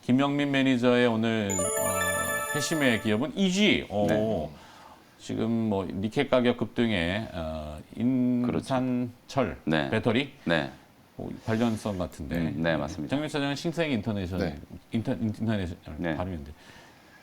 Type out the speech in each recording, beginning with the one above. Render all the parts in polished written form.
김영민 매니저의 오늘 회심의 기업은 EG. 네. 지금 뭐 니켈 가격 급등에 인산철 네. 배터리 네. 관련성 같은데. 네, 맞습니다. 정윤 차장은 신세계 인터내셔널 네. 인터내셔널 네. 발음인데.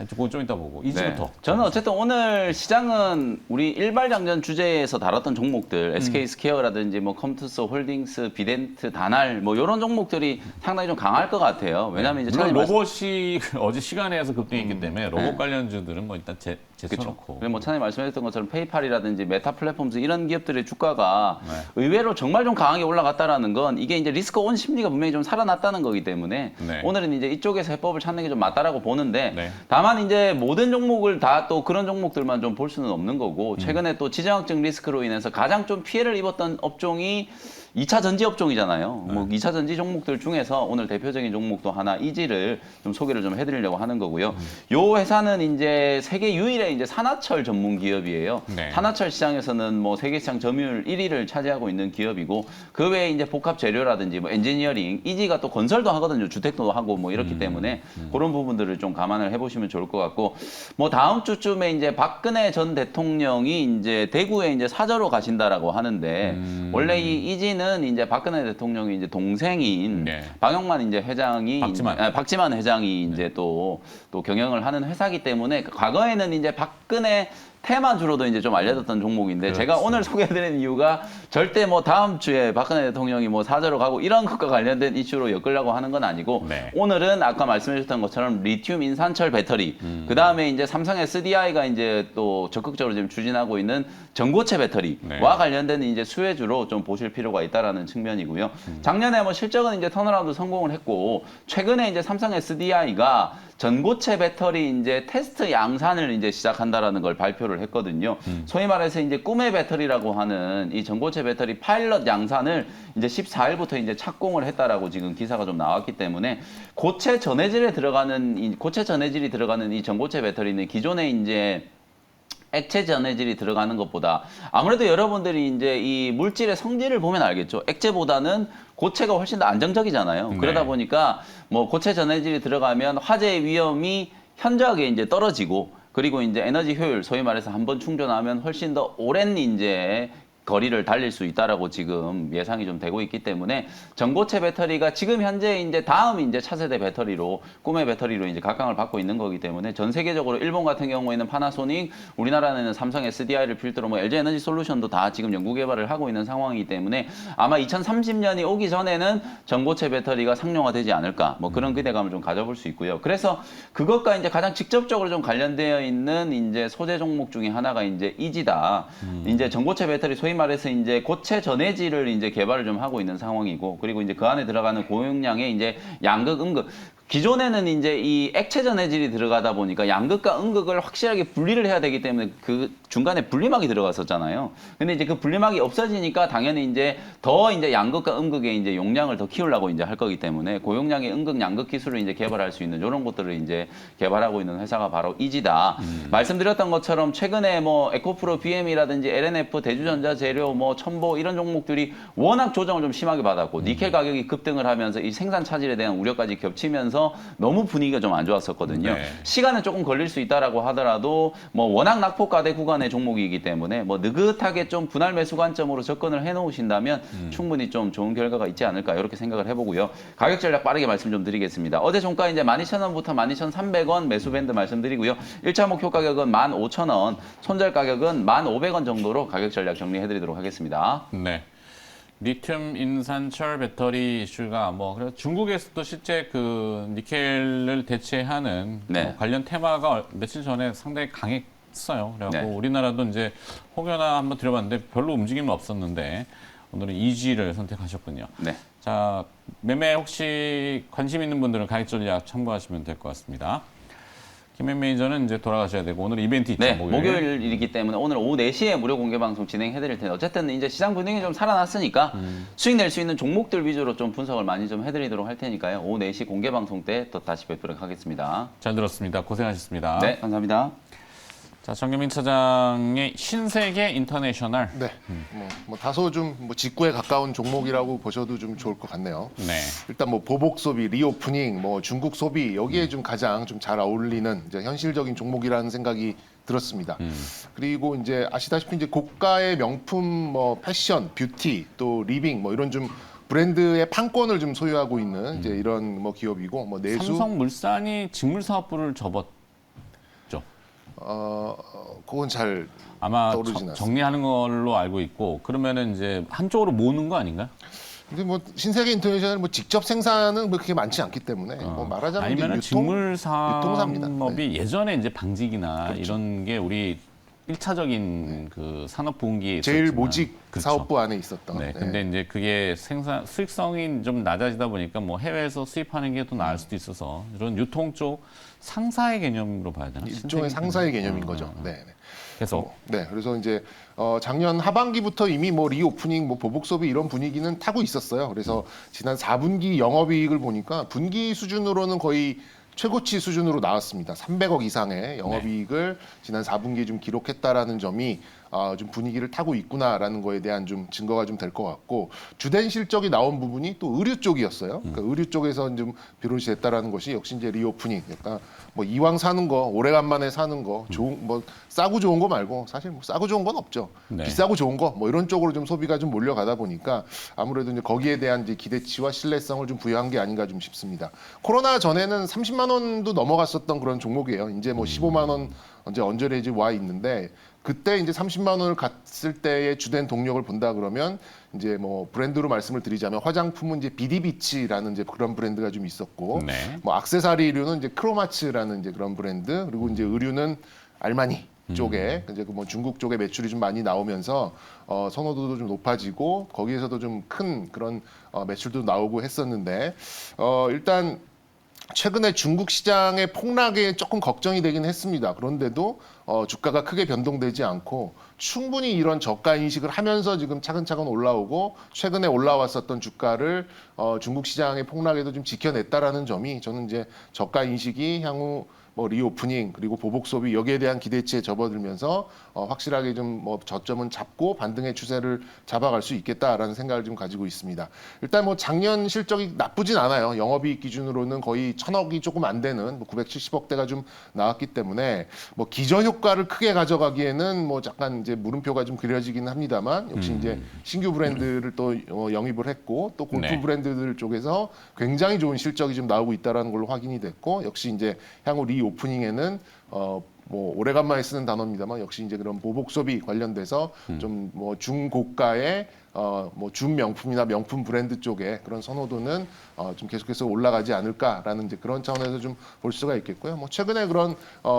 그거 좀 이따 보고 이지부터. 저는 어쨌든 오늘 시장은 우리 일발장전 주제에서 다뤘던 종목들, SK 스퀘어라든지 뭐 컴투스 홀딩스, 비덴트, 다날 뭐 이런 종목들이 상당히 좀 강할 것 같아요. 왜냐하면 이제 물론 차장님 로봇이 어제 시간에서 급등했기 때문에 로봇 관련주들은 뭐 일단 제쳐놓고. 그리고 뭐 차장님 말씀하셨던 것처럼 페이팔이라든지 메타 플랫폼즈 이런 기업들의 주가가 네. 의외로 정말 좀 강하게 올라갔다라는 건 이게 이제 리스크 온 심리가 분명히 좀 살아났다는 거기 때문에 네. 오늘은 이제 이쪽에서 해법을 찾는 게 좀 맞다라고 보는데 네. 다만 이제 모든 종목을 다 또 그런 종목들만 좀 볼 수는 없는 거고 최근에 또 지정학적 리스크로 인해서 가장 좀 피해를 입었던 업종이 2차 전지 업종이잖아요. 뭐 2차 전지 종목들 중에서 오늘 대표적인 종목도 하나 이지를 좀 소개를 좀 해드리려고 하는 거고요. 요 회사는 이제 세계 유일의 이제 산화철 전문 기업이에요. 네. 산화철 시장에서는 뭐 세계 시장 점유율 1위를 차지하고 있는 기업이고 그 외에 이제 복합 재료라든지 뭐 엔지니어링, 이지가 또 건설도 하거든요. 주택도 하고 뭐 이렇기 때문에 그런 부분들을 좀 감안을 해보시면 좋을 것 같고 뭐 다음 주쯤에 이제 박근혜 전 대통령이 이제 대구에 이제 사저로 가신다라고 하는데 원래 이 이지는 이제 박근혜 대통령이 이제 동생인 네. 박영만 이제 회장이 박지만 회장이 이제 또 경영을 하는 회사기 때문에 과거에는 이제 박근혜 테마주로도 이제 좀 알려졌던 종목인데 그렇죠. 제가 오늘 소개해드리는 이유가 절대 뭐 다음 주에 박근혜 대통령이 뭐 사저로 가고 이런 것과 관련된 이슈로 엮으려고 하는 건 아니고 네. 오늘은 아까 말씀해주셨던 것처럼 리튬 인산철 배터리 그 다음에 이제 삼성 SDI가 이제 또 적극적으로 지금 추진하고 있는 전고체 배터리와 네. 관련된 이제 수혜주로 좀 보실 필요가 있다라는 측면이고요. 작년에 뭐 실적은 이제 턴어라운드 성공을 했고 최근에 이제 삼성 SDI가 전고체 배터리 이제 테스트 양산을 이제 시작한다라는 걸 발표를 했거든요. 소위 말해서 이제 꿈의 배터리라고 하는 이 전고체 배터리 파일럿 양산을 이제 14일부터 이제 착공을 했다라고 지금 기사가 좀 나왔기 때문에 고체 전해질이 들어가는 이 전고체 배터리는 기존에 이제 액체 전해질이 들어가는 것보다 아무래도 여러분들이 이제 이 물질의 성질을 보면 알겠죠. 액체보다는 고체가 훨씬 더 안정적이잖아요. 네. 그러다 보니까 뭐 고체 전해질이 들어가면 화재 위험이 현저하게 이제 떨어지고 그리고 이제 에너지 효율, 소위 말해서 한번 충전하면 훨씬 더 오랜 이제 거리를 달릴 수 있다라고 지금 예상이 좀 되고 있기 때문에 전고체 배터리가 지금 현재 이제 다음 이제 차세대 배터리로 꿈의 배터리로 이제 각광을 받고 있는 거기 때문에 전 세계적으로 일본 같은 경우에는 파나소닉, 우리나라는 삼성 SDI를 필두로 뭐 LG 에너지 솔루션도 다 지금 연구 개발을 하고 있는 상황이기 때문에 아마 2030년이 오기 전에는 전고체 배터리가 상용화되지 않을까 뭐 그런 기대감을 좀 가져볼 수 있고요. 그래서 그것과 이제 가장 직접적으로 좀 관련되어 있는 이제 소재 종목 중에 하나가 이제 이지다. 이제 전고체 배터리 소위 말해서 이제 고체 전해질을 이제 개발을 좀 하고 있는 상황이고 그리고 이제 그 안에 들어가는 고용량의 이제 양극, 음극 기존에는 이제 이 액체 전해질이 들어가다 보니까 양극과 음극을 확실하게 분리를 해야 되기 때문에 그 중간에 분리막이 들어갔었잖아요. 근데 이제 그 분리막이 없어지니까 당연히 이제 더 이제 양극과 음극의 이제 용량을 더 키우려고 이제 할 거기 때문에 고용량의 음극, 양극 기술을 이제 개발할 수 있는 이런 것들을 이제 개발하고 있는 회사가 바로 이지다. 말씀드렸던 것처럼 최근에 뭐 에코프로 BM이라든지 LNF, 대주전자 재료, 뭐 첨보 이런 종목들이 워낙 조정을 좀 심하게 받았고 니켈 가격이 급등을 하면서 이 생산 차질에 대한 우려까지 겹치면서 너무 분위기가 좀 안 좋았었거든요. 네. 시간은 조금 걸릴 수 있다라고 하더라도 뭐 워낙 낙폭가대 구간의 종목이기 때문에 뭐 느긋하게 좀 분할 매수 관점으로 접근을 해놓으신다면 충분히 좀 좋은 결과가 있지 않을까 이렇게 생각을 해보고요. 가격 전략 빠르게 말씀 좀 드리겠습니다. 어제 종가 이제 12,000원부터 12,300원 매수 밴드 말씀드리고요. 1차 목표 가격은 15,000원, 손절 가격은 1,500원 정도로 가격 전략 정리해드리도록 하겠습니다. 네. 리튬 인산철 배터리 이슈가 뭐 그래서 중국에서도 실제 그 니켈을 대체하는 네. 관련 테마가 며칠 전에 상당히 강했어요. 그래갖고 네. 우리나라도 이제 혹여나 한번 들어봤는데 별로 움직임은 없었는데 오늘은 이지를 선택하셨군요. 네. 자, 매매 혹시 관심 있는 분들은 가격 전략 참고하시면 될 것 같습니다. 김현 매니저는 이제 돌아가셔야 되고 오늘 이벤트 있죠. 네, 목요일. 목요일이기 때문에 오늘 오후 4시에 무료 공개 방송 진행해드릴 텐데 어쨌든 이제 시장 분위기 좀 살아났으니까 수익 낼 수 있는 종목들 위주로 좀 분석을 많이 좀 해드리도록 할 테니까요. 오후 4시 공개 방송 때 또 다시 뵙도록 하겠습니다. 잘 들었습니다. 고생하셨습니다. 네, 감사합니다. 자, 정경민 차장의 신세계 인터내셔널. 네, 뭐 다소 좀 뭐 직구에 가까운 종목이라고 보셔도 좀 좋을 것 같네요. 네. 일단 뭐 보복 소비, 리오프닝, 뭐 중국 소비 여기에 좀 가장 좀 잘 어울리는 이제 현실적인 종목이라는 생각이 들었습니다. 그리고 이제 아시다시피 이제 고가의 명품 뭐 패션, 뷰티, 또 리빙 뭐 이런 좀 브랜드의 판권을 좀 소유하고 있는 이제 이런 뭐 기업이고 뭐 내수 삼성물산이 직물사업부를 접었죠. 그건 잘 아마 떠오르진 않습니다. 정리하는 걸로 알고 있고 그러면은 이제 한쪽으로 모으는 거 아닌가? 근데 뭐 신세계 인터내셔널 뭐 직접 생산은 뭐 그렇게 많지 않기 때문에 뭐 말하자면 아니면 이제 유통사입니다. 직물산업이 네. 예전에 이제 방직이나 그렇죠. 이런 게 우리 1차적인 그 산업 분기에 제일 있었지만. 모직 그렇죠. 사업부 안에 있었던. 네, 근데 이제 그게 생산 수익성이 좀 낮아지다 보니까 뭐 해외에서 수입하는 게 더 나을 수도 있어서 이런 유통 쪽 상사의 개념으로 봐야 되나? 일종의 상사의 개념인 거죠. 네. 네. 계속. 네, 그래서 이제 작년 하반기부터 이미 뭐 리오프닝, 뭐 보복 소비 이런 분위기는 타고 있었어요. 그래서 지난 4분기 영업이익을 보니까 분기 수준으로는 거의 최고치 수준으로 나왔습니다. 300억 이상의 영업이익을 지난 4분기에 좀 기록했다라는 점이 좀 분위기를 타고 있구나라는 거에 대한 좀 증거가 좀 될 것 같고 주된 실적이 나온 부분이 또 의류 쪽이었어요. 그러니까 의류 쪽에서 좀 비롯이 됐다라는 것이 역시 이제 리오프닝, 그러니까 뭐 이왕 사는 거 오래간만에 사는 거 좋은 뭐 싸고 좋은 거 말고 사실 뭐 싸고 좋은 건 없죠. 네. 비싸고 좋은 거 뭐 이런 쪽으로 좀 소비가 좀 몰려가다 보니까 아무래도 이제 거기에 대한 이제 기대치와 신뢰성을 좀 부여한 게 아닌가 좀 싶습니다. 코로나 전에는 30만 원도 넘어갔었던 그런 종목이에요. 이제 뭐 15만 원 이제 언저리에 이제 와 있는데 그때 이제 30만 원을 갔을 때의 주된 동력을 본다 그러면 이제 뭐 브랜드로 말씀을 드리자면 화장품은 이제 비디비치라는 이제 그런 브랜드가 좀 있었고 네. 뭐 액세서리류는 이제 크로마츠라는 이제 그런 브랜드 그리고 이제 의류는 알마니 쪽에 이제 그 뭐 중국 쪽에 매출이 좀 많이 나오면서 선호도도 좀 높아지고 거기에서도 좀 큰 그런 매출도 나오고 했었는데 일단 최근에 중국 시장의 폭락에 조금 걱정이 되긴 했습니다. 그런데도 주가가 크게 변동되지 않고 충분히 이런 저가 인식을 하면서 지금 차근차근 올라오고 최근에 올라왔었던 주가를 중국 시장의 폭락에도 좀 지켜냈다라는 점이 저는 이제 저가 인식이 향후 뭐 리오프닝 그리고 보복 소비 여기에 대한 기대치에 접어들면서 확실하게 좀 뭐 저점은 잡고 반등의 추세를 잡아갈 수 있겠다라는 생각을 좀 가지고 있습니다. 일단 뭐 작년 실적이 나쁘진 않아요. 영업이익 기준으로는 거의 1,000억이 조금 안 되는 뭐 970억대가 좀 나왔기 때문에 뭐 기저 효과를 크게 가져가기에는 뭐 약간 이제 물음표가 좀 그려지긴 합니다만 역시 이제 신규 브랜드를 또 영입을 했고 또 골프 네. 브랜드들 쪽에서 굉장히 좋은 실적이 좀 나오고 있다라는 걸로 확인이 됐고 역시 이제 향후 리오프닝에는 뭐 오래간만에 쓰는 단어입니다만 역시 이제 그런 보복 소비 관련돼서 좀 뭐 중고가의 뭐 준명품이나 명품 브랜드 쪽에 그런 선호도는 좀 계속해서 올라가지 않을까라는 이제 그런 차원에서 좀 볼 수가 있겠고요. 뭐 최근에 그런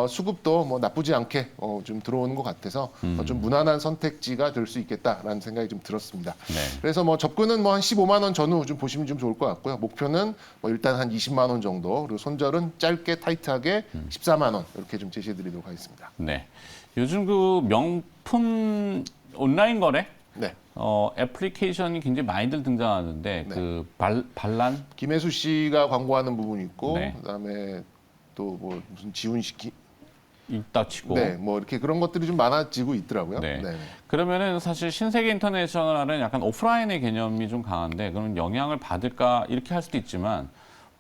수급도 뭐 나쁘지 않게 좀 들어오는 것 같아서 좀 무난한 선택지가 될 수 있겠다라는 생각이 좀 들었습니다. 네. 그래서 뭐 접근은 뭐 한 15만 원 전후 좀 보시면 좀 좋을 것 같고요. 목표는 뭐 일단 한 20만 원 정도 그리고 손절은 짧게 타이트하게 14만 원 이렇게 좀 제시해드리도록 하겠습니다. 네. 요즘 그 명품 온라인 거래 네. 애플리케이션이 굉장히 많이들 등장하는데 네. 그 반란 김혜수 씨가 광고하는 부분이 있고 네. 그다음에 또 뭐 무슨 지훈식 있다 치고 네, 뭐 이렇게 그런 것들이 좀 많아지고 있더라고요. 네. 네. 그러면은 사실 신세계 인터내셔널은 약간 오프라인의 개념이 좀 강한데 그럼 영향을 받을까 이렇게 할 수도 있지만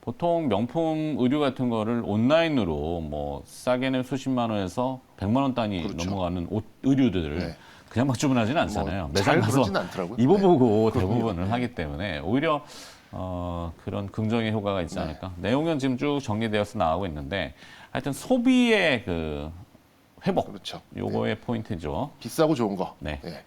보통 명품 의류 같은 거를 온라인으로 뭐 싸게는 수십만 원에서 100만 원 단위 그렇죠. 넘어가는 옷 의류들을 네. 그냥 막 주문하지는 않잖아요. 뭐 잘 매장 가서 그러진 않더라고요. 입어보고 네. 대부분을 하기 때문에 오히려 그런 긍정의 효과가 있지 않을까. 내용은 지금 쭉 정리되어서 나오고 있는데 하여튼 소비의 그 회복 그렇죠. 요거의 포인트죠. 비싸고 좋은 거. 네. 네.